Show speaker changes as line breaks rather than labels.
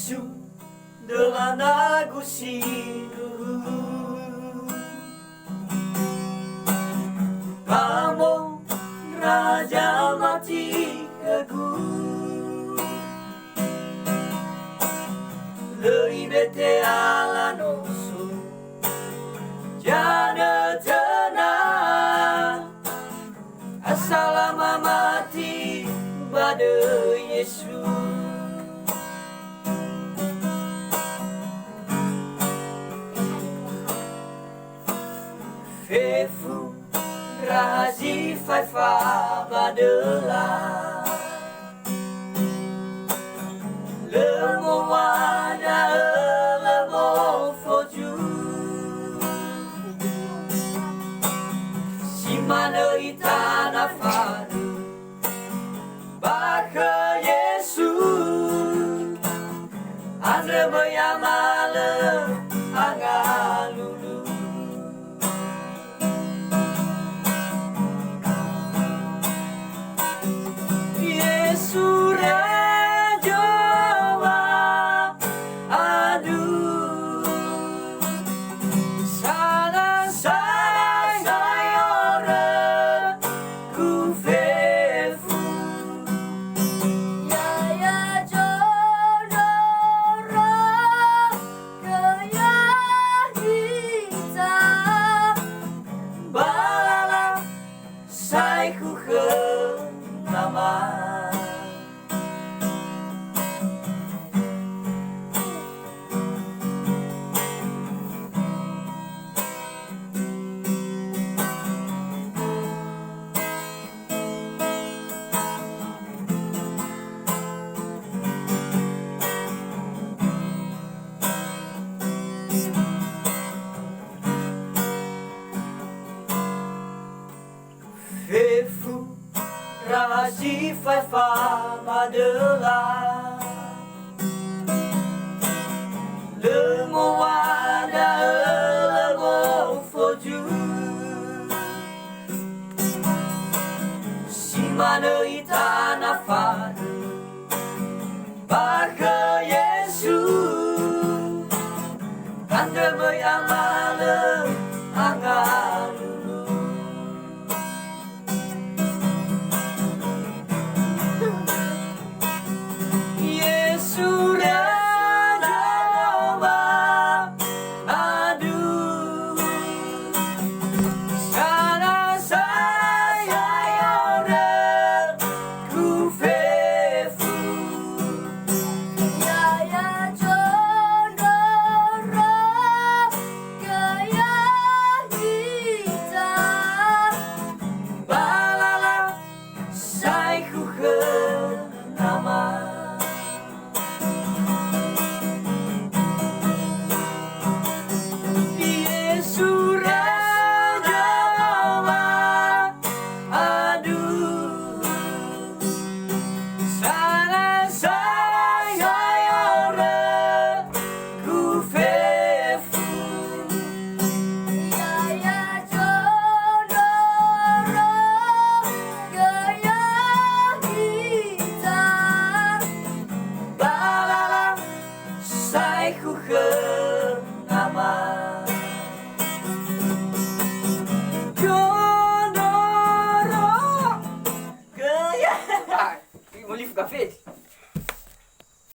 Yesus adalah nagu siru. Kamu Raja mati aku, lebih bete ala nusu jana tenang. Assalamu mati pada Yesus. Fefu razi faifa badela le mo wada le mo foju si mana itana fadu baka Yesu andre bayamale angalulu. Fefu razi faifa madela le mo wada le mo foju si mana itana fadu baka Yesu tanda bayamale angalu. Ku